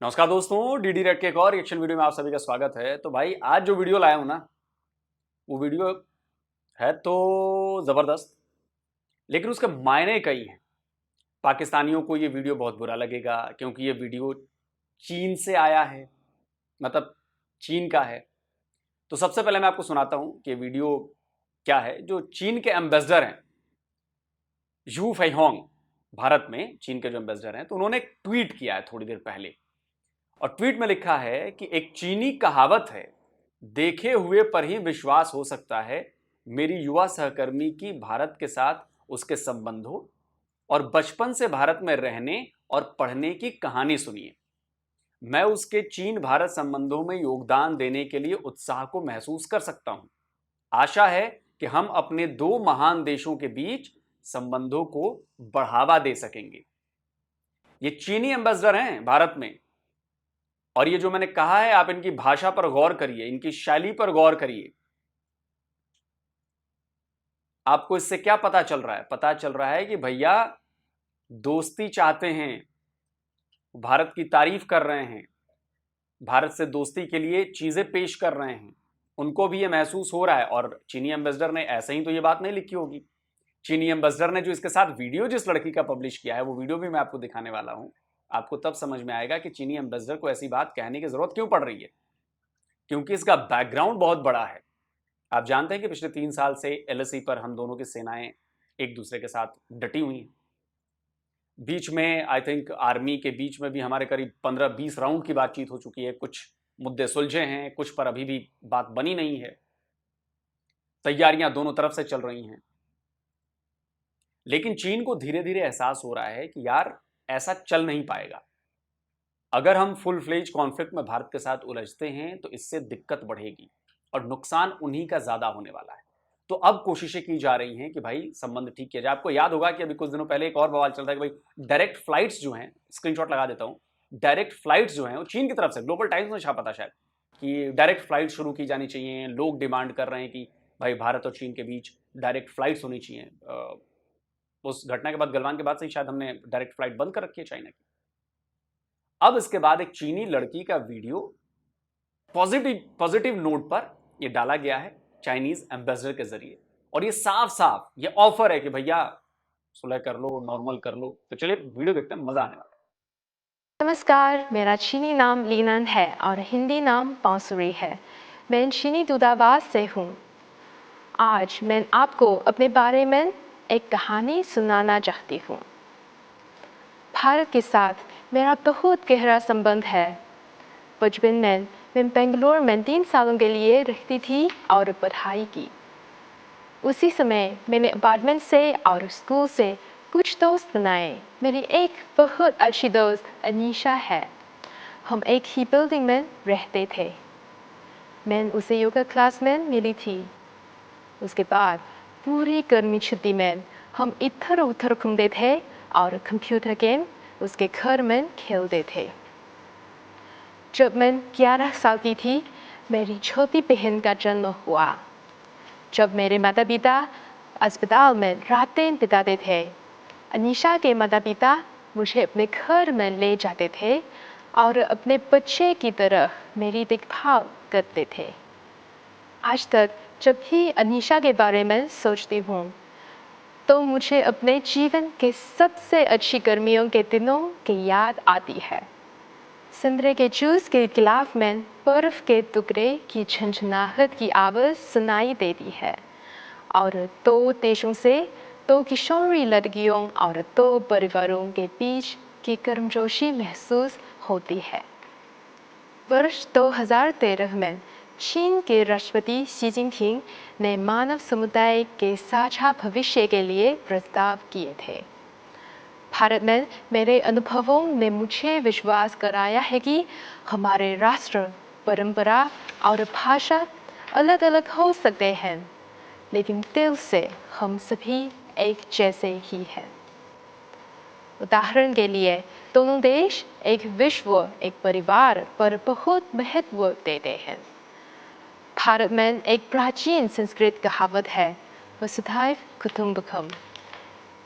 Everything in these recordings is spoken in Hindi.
नमस्कार दोस्तों, डीडी रेड के एक और रिएक्शन वीडियो में आप सभी का स्वागत है। तो भाई आज जो वीडियो लाया हूं ना, वो वीडियो है तो जबरदस्त, लेकिन उसके मायने कई हैं। पाकिस्तानियों को ये वीडियो बहुत बुरा लगेगा क्योंकि ये वीडियो चीन से आया है, मतलब चीन का है। तो सबसे पहले मैं आपको सुनाता हूं कि वीडियो क्या है। जो चीन के एम्बेसडर हैं, यू फैहोंग, भारत में चीन के जो एम्बेसडर हैं, तो उन्होंने एक ट्वीट किया है थोड़ी देर पहले। और ट्वीट में लिखा है कि एक चीनी कहावत है, देखे हुए पर ही विश्वास हो सकता है। मेरी युवा सहकर्मी की भारत के साथ उसके संबंधों और बचपन से भारत में रहने और पढ़ने की कहानी सुनिए। मैं उसके चीन भारत संबंधों में योगदान देने के लिए उत्साह को महसूस कर सकता हूं। आशा है कि हम अपने दो महान देशों के बीच संबंधों को बढ़ावा दे सकेंगे। ये चीनी एम्बेसडर हैं भारत में। और ये जो मैंने कहा है, आप इनकी भाषा पर गौर करिए, इनकी शैली पर गौर करिए। आपको इससे क्या पता चल रहा है? पता चल रहा है कि भैया दोस्ती चाहते हैं, भारत की तारीफ कर रहे हैं, भारत से दोस्ती के लिए चीजें पेश कर रहे हैं। उनको भी ये महसूस हो रहा है। और चीनी एम्बेसडर ने ऐसे ही तो ये बात नहीं लिखी होगी। चीनी एम्बेसडर ने जो इसके साथ वीडियो जिस लड़की का पब्लिश किया है, वो वीडियो भी मैं आपको दिखाने वाला हूं। आपको तब समझ में आएगा कि चीनी एम्बेसडर को ऐसी बात कहने की जरूरत क्यों पड़ रही है, क्योंकि इसका बैकग्राउंड बहुत बड़ा है। आप जानते हैं कि पिछले 3 साल से एलएसी पर हम दोनों की सेनाएं एक दूसरे के साथ डटी हुई हैं। बीच में आई थिंक आर्मी के बीच में भी हमारे करीब 15-20 राउंड की बातचीत हो चुकी है। कुछ मुद्दे सुलझे हैं, कुछ पर अभी भी बात बनी नहीं है। तैयारियां दोनों तरफ से चल रही हैं। लेकिन चीन को धीरे धीरे एहसास हो रहा है कि यार ऐसा चल नहीं पाएगा। अगर हम फुल फ्लेज कॉन्फ्लिक्ट में भारत के साथ उलझते हैं तो इससे दिक्कत बढ़ेगी और नुकसान उन्हीं का ज्यादा होने वाला है। तो अब कोशिशें की जा रही हैं कि भाई संबंध ठीक किया जाए। आपको याद होगा कि अभी कुछ दिनों पहले एक और बवाल चल रहा है कि भाई डायरेक्ट फ्लाइट्स जो हैं, स्क्रीनशॉट लगा देता हूं, डायरेक्ट फ्लाइट्स जो हैं वो चीन की तरफ से, ग्लोबल टाइम्स में छापा था शायद, कि डायरेक्ट फ्लाइट शुरू की जानी चाहिए। लोग डिमांड कर रहे हैं कि भाई भारत और चीन के बीच डायरेक्ट फ्लाइट्स होनी चाहिए। उस घटना के बाद, गलवान के बाद से ही शायद हमने डायरेक्ट फ्लाइट बंद कर रखी है चाइना की। अब इसके बाद एक चीनी लड़की का वीडियो पॉजिटिव पॉजिटिव नोट पर ये डाला गया है चाइनीज एम्बेसडर के जरिए। और ये साफ साफ ये ऑफर है कि भैया सुलह कर लो, नॉर्मल कर लो। तो चलिए वीडियो देखते हैं, मजा आने वाला नमस्कार, मेरा चीनी नाम लीनन है और हिंदी नाम बांसुरी है। मैं चीनी दूतावास से हूँ। आज मैं आपको अपने बारे में एक कहानी सुनाना चाहती हूँ। भारत के साथ मेरा बहुत गहरा संबंध है। बचपन में मैं बेंगलोर में 3 सालों के लिए रहती थी और पढ़ाई की। उसी समय मैंने अपार्टमेंट से और स्कूल से कुछ दोस्त बनाए। मेरी एक बहुत अच्छी दोस्त अनीशा है। हम एक ही बिल्डिंग में रहते थे। मैं उसे योगा क्लास में मिली थी। उसके बाद पूरी गर्मी छुट्टी में हम इधर उधर घूमते थे और कंप्यूटर गेम उसके घर में खेलते थे। जब मैं 11 साल की थी, मेरी छोटी बहन का जन्म हुआ। जब मेरे माता पिता अस्पताल में रातें बिताते थे, अनीशा के माता पिता मुझे अपने घर में ले जाते थे और अपने बच्चे की तरह मेरी देखभाल करते थे। आज तक जब भी अनीशा के बारे में सोचती हूँ तो मुझे अपने जीवन के सबसे अच्छी गर्मियों के दिनों की याद आती है। संतरे के जूस के गिलाफ में बर्फ के टुकड़े की झंझनाहट की आवाज़ सुनाई देती है और 2 देशों से 2 किशोरी लड़कियों और 2 परिवारों के बीच की गर्मजोशी महसूस होती है। वर्ष 2013 में चीन के राष्ट्रपति शी जिनपिंग ने मानव समुदाय के साझा भविष्य के लिए प्रस्ताव किए थे। भारत में मेरे अनुभवों ने मुझे विश्वास कराया है कि हमारे राष्ट्र, परंपरा और भाषा अलग अलग हो सकते हैं, लेकिन दिल से हम सभी एक जैसे ही हैं। उदाहरण के लिए, दोनों देश एक विश्व, एक परिवार पर बहुत महत्व देते हैं। भारत में एक प्राचीन संस्कृत कहावत है, वसुधैव कुटुम्बकम।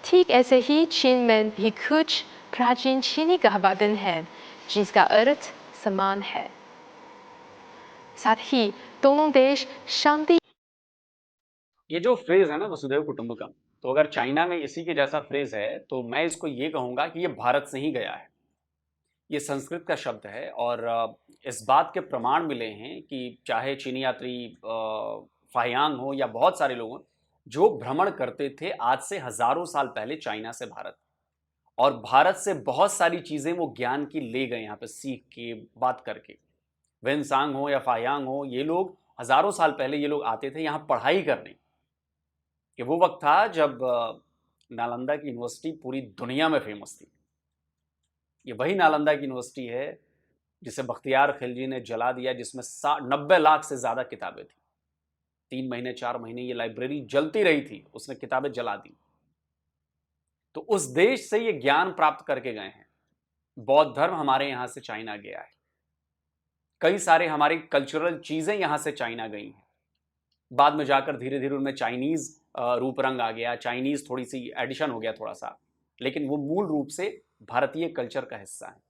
ठीक ऐसे ही चीन में भी कुछ प्राचीन चीनी कहावतें हैं जिसका अर्थ समान है। साथ ही दोनों देश शांति। ये जो फ्रेज है ना वसुधैव कुटुंबकम, तो अगर चाइना में इसी के जैसा फ्रेज है तो मैं इसको ये कहूंगा कि ये भारत से ही गया है। ये संस्कृत का शब्द है और इस बात के प्रमाण मिले हैं कि चाहे चीनी यात्री फाहियांग हो या बहुत सारे लोग हों जो भ्रमण करते थे आज से हजारों साल पहले चाइना से भारत, और भारत से बहुत सारी चीजें वो ज्ञान की ले गए यहाँ पे सीख के बात करके। वेनसांग हो या फाहियांग हो, ये लोग हजारों साल पहले ये लोग आते थे यहाँ पढ़ाई करने। कि वो वक्त था जब नालंदा की यूनिवर्सिटी पूरी दुनिया में फेमस थी। ये वही नालंदा की यूनिवर्सिटी है जिसे बख्तियार खिलजी ने जला दिया, जिसमें 90 लाख से ज्यादा किताबें थी। 3 महीने 4 महीने ये लाइब्रेरी जलती रही थी, उसने किताबें जला दी। तो उस देश से ये ज्ञान प्राप्त करके गए हैं। बौद्ध धर्म हमारे यहां से चाइना गया है। कई सारे हमारी कल्चरल चीजें यहां से चाइना गई हैं। बाद में जाकर धीरे धीरे उनमें चाइनीज रूप रंग आ गया, चाइनीज थोड़ी सी एडिशन हो गया थोड़ा सा, लेकिन वो मूल रूप से भारतीय कल्चर का हिस्सा है।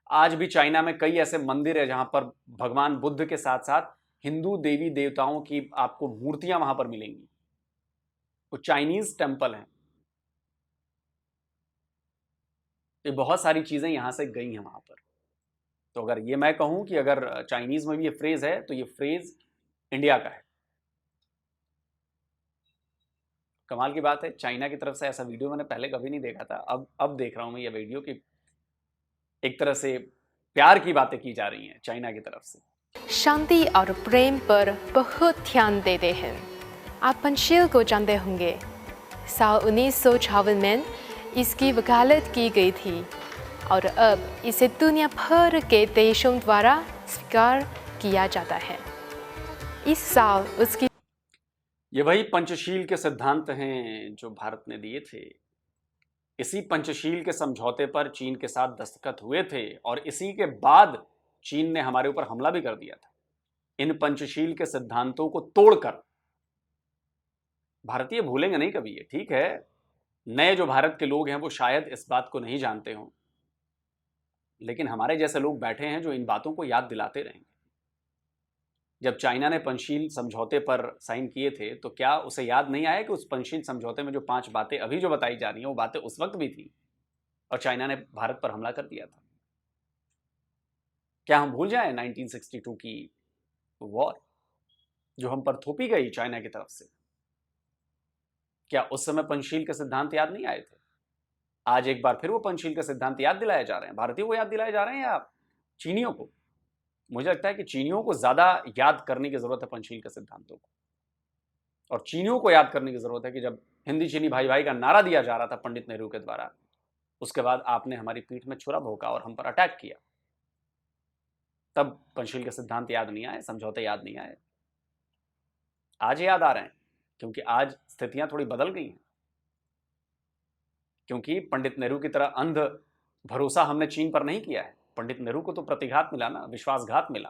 आज भी चाइना में कई ऐसे मंदिर है जहां पर भगवान बुद्ध के साथ साथ हिंदू देवी देवताओं की आपको मूर्तियां वहां पर मिलेंगी। वो चाइनीज टेम्पल हैं। ये बहुत सारी चीजें यहां से गई हैं वहां पर। तो अगर ये मैं कहूं कि अगर चाइनीज में भी ये फ्रेज है तो ये फ्रेज इंडिया का है। कमाल की बात है, चाइना की तरफ से ऐसा वीडियो मैंने पहले कभी नहीं देखा था। अब देख रहा हूं मैं ये वीडियो कि एक तरह से प्यार की बातें की जा रही हैं चाइना की तरफ से। शांति और प्रेम पर बहुत ध्यान देते हैं। आप पंचशील को जानते होंगे। साल 1956 में इसकी वकालत की गई थी और अब इसे दुनिया भर के देशों द्वारा स्वीकार किया जाता है। इस साल उसकी ये वही पंचशील के सिद्धांत हैं जो भारत ने दिए थे। इसी पंचशील के समझौते पर चीन के साथ दस्तखत हुए थे और इसी के बाद चीन ने हमारे ऊपर हमला भी कर दिया था। इन पंचशील के सिद्धांतों को तोड़कर भारतीय भूलेंगे नहीं कभी ये, ठीक है। नए जो भारत के लोग हैं वो शायद इस बात को नहीं जानते हों, लेकिन हमारे जैसे लोग बैठे हैं जो इन बातों को याद दिलाते रहेंगे। जब चाइना ने पंचशील समझौते पर साइन किए थे तो क्या उसे याद नहीं आया कि उस पंचशील समझौते में जो 5 बातें अभी जो बताई जा रही हैं वो बातें उस वक्त भी थी और चाइना ने भारत पर हमला कर दिया था। क्या हम भूल जाएं 1962 की वॉर जो हम पर थोपी गई चाइना की तरफ से? क्या उस समय पंचशील के सिद्धांत याद नहीं आए थे? आज एक बार फिर वो पंचशील के सिद्धांत याद दिलाए जा रहे हैं। भारतीयों को याद दिलाए जा रहे हैं या चीनियों को? मुझे लगता है कि चीनियों को ज्यादा याद करने की जरूरत है पंचशील के सिद्धांतों को। और चीनियों को याद करने की जरूरत है कि जब हिंदी चीनी भाई भाई का नारा दिया जा रहा था पंडित नेहरू के द्वारा, उसके बाद आपने हमारी पीठ में छुरा भोंका और हम पर अटैक किया, तब पंचशील के सिद्धांत याद नहीं आए, समझौते याद नहीं आए। आज याद आ रहे हैं क्योंकि आज स्थितियां थोड़ी बदल गई हैं। क्योंकि पंडित नेहरू की तरह अंध भरोसा हमने चीन पर नहीं किया है। पंडित नेहरू को तो प्रतिघात मिला ना, विश्वासघात मिला,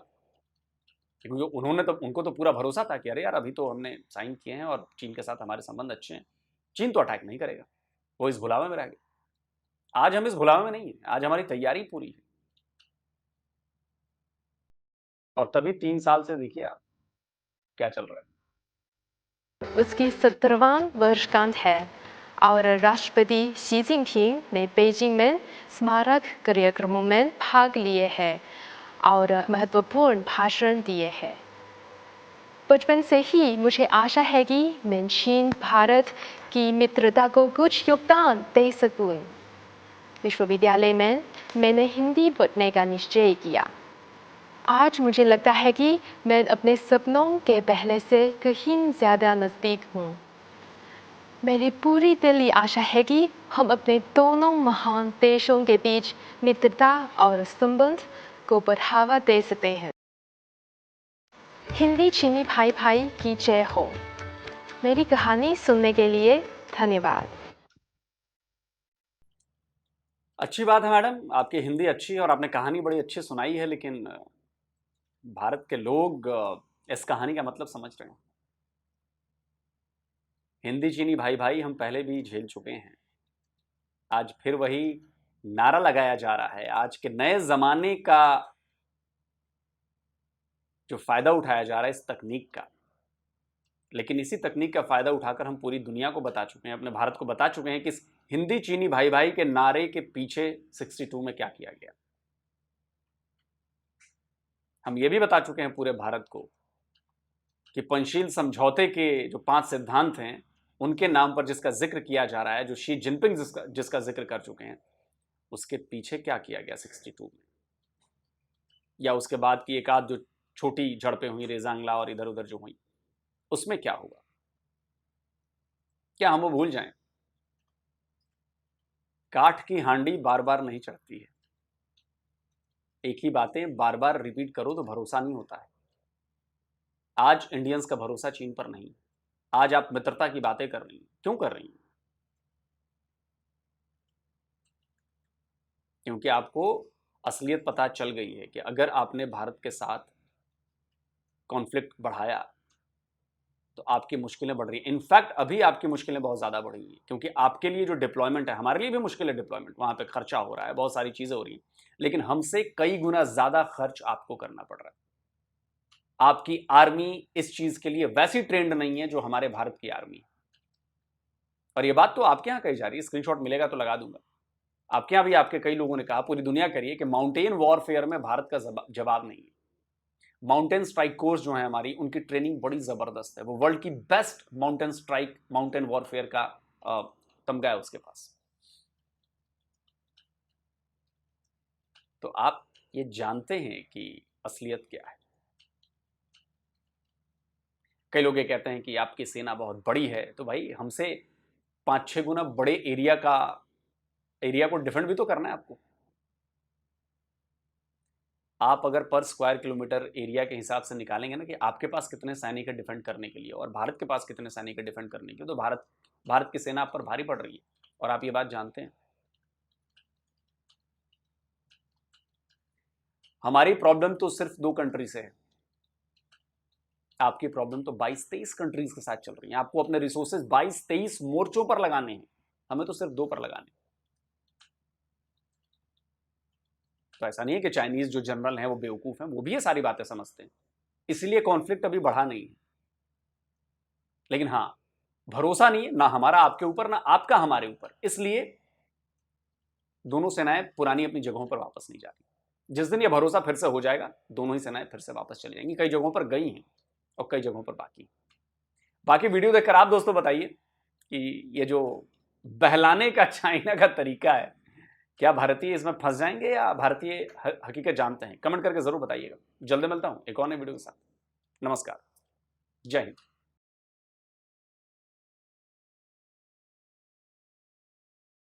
क्योंकि उनको तो पूरा भरोसा था कि अरे यार अभी तो हमने साइन किए हैं और चीन के साथ हमारे संबंध अच्छे हैं, चीन तो अटैक नहीं करेगा। वो इस भुलावे में रह गए। आज हम इस भुलावे में नहीं है, आज हमारी तैयारी पूरी है। और तभी 3 साल से देखिए आप क्या चल रहा है। उसकी 17वां वर्षगांठ है और राष्ट्रपति शी जिनपिंग ने बीजिंग में स्मारक कार्यक्रमों में भाग लिए हैं और महत्वपूर्ण भाषण दिए हैं। बचपन से ही मुझे आशा है कि मैं चीन भारत की मित्रता को कुछ योगदान दे सकूं। विश्वविद्यालय में मैंने हिंदी पढ़ने का निश्चय किया। आज मुझे लगता है कि मैं अपने सपनों के पहले से कहीं ज़्यादा नज़दीक हूँ। मेरी पूरी दिली आशा है कि हम अपने दोनों महान देशों के बीच मित्रता और संबंध को बढ़ावा दे सकते हैं। हिंदी चीनी भाई भाई की जय हो। मेरी कहानी सुनने के लिए धन्यवाद। अच्छी बात है मैडम, आपकी हिंदी अच्छी है और आपने कहानी बड़ी अच्छी सुनाई है, लेकिन भारत के लोग इस कहानी का मतलब समझ रहे हैं। हिंदी चीनी भाई भाई हम पहले भी झेल चुके हैं। आज फिर वही नारा लगाया जा रहा है, आज के नए जमाने का जो फायदा उठाया जा रहा है इस तकनीक का, लेकिन इसी तकनीक का फायदा उठाकर हम पूरी दुनिया को बता चुके हैं, अपने भारत को बता चुके हैं कि इस हिंदी चीनी भाई भाई के नारे के पीछे 62 में क्या किया गया। हम ये भी बता चुके हैं पूरे भारत को कि पंचशील समझौते के जो 5 सिद्धांत हैं उनके नाम पर जिसका जिक्र किया जा रहा है, जो शी जिनपिंग जिसका जिक्र कर चुके हैं, उसके पीछे क्या किया गया 62 में, या उसके बाद की एक आध जो छोटी झड़पें हुई रेजांगला और इधर उधर जो हुई, उसमें क्या हुआ, क्या हम वो भूल जाएं? काठ की हांडी बार बार नहीं चढ़ती है, एक ही बातें बार बार रिपीट करो तो भरोसा नहीं होता है। आज इंडियंस का भरोसा चीन पर नहीं, आज आप मित्रता की बातें कर रही हैं, क्यों कर रही हैं? क्योंकि आपको असलियत पता चल गई है कि अगर आपने भारत के साथ कॉन्फ्लिक्ट बढ़ाया तो आपकी मुश्किलें बढ़ रही हैं। इनफैक्ट अभी आपकी मुश्किलें बहुत ज़्यादा बढ़ रही हैं, क्योंकि आपके लिए जो डिप्लॉयमेंट है, हमारे लिए भी मुश्किल है डिप्लॉयमेंट, वहाँ पे खर्चा हो रहा है, बहुत सारी चीज़ें हो रही हैं, लेकिन हमसे कई गुना ज़्यादा खर्च आपको करना पड़ रहा है। आपकी आर्मी इस चीज़ के लिए वैसी ट्रेंड नहीं है जो हमारे भारत की आर्मी है। और ये बात तो आपके यहाँ कही जा रही है, स्क्रीनशॉट मिलेगा तो लगा दूंगा। आपके यहाँ भी आपके कई लोगों ने कहा, पूरी दुनिया करिए, कि माउंटेन वॉरफेयर में भारत का जवाब नहीं है। माउंटेन स्ट्राइक कोर्स जो है हमारी, उनकी ट्रेनिंग बड़ी जबरदस्त है, वो वर्ल्ड की best mountain strike mountain warfare का तमगा है उसके पास। तो आप ये जानते हैं कि असलियत क्या है। कई लोग ये कहते हैं कि आपकी सेना बहुत बड़ी है, तो भाई हमसे 5-6 गुना बड़े एरिया को डिफेंड भी तो करना है आपको। आप अगर पर स्क्वायर किलोमीटर एरिया के हिसाब से निकालेंगे ना कि आपके पास कितने सैनिक है डिफेंड करने के लिए और भारत के पास कितने सैनिक है डिफेंड करने के लिए, तो भारत की सेना आप पर भारी पड़ रही है, और आप ये बात जानते हैं। हमारी प्रॉब्लम तो सिर्फ 2 कंट्री से है, आपकी प्रॉब्लम तो 22-23 कंट्रीज के साथ चल रही है। आपको अपने रिसोर्सेज 22-23 मोर्चों पर लगाने हैं, हमें तो सिर्फ 2 पर लगाने हैं। तो ऐसा नहीं है कि चाइनीज जो जनरल हैं वो बेवकूफ हैं, वो भी ये सारी बातें समझते हैं, इसलिए कॉन्फ्लिक्ट अभी बढ़ा नहीं है। लेकिन हाँ, भरोसा नहीं है ना हमारा आपके ऊपर, ना आपका हमारे ऊपर, इसलिए दोनों सेनाएं पुरानी अपनी जगहों पर वापस नहीं जाती। जिस दिन ये भरोसा फिर से हो जाएगा, दोनों ही सेनाएं फिर से वापस चली जाएंगी। कई जगहों पर गई हैं और कई जगहों पर बाकी वीडियो देखकर आप दोस्तों बताइए कि ये जो बहलाने का चाइना का तरीका है, क्या भारतीय इसमें फंस जाएंगे या भारतीय हकीकत जानते हैं? कमेंट करके जरूर बताइएगा। जल्दी मिलता हूं एक और नए वीडियो के साथ। नमस्कार, जय हिंद।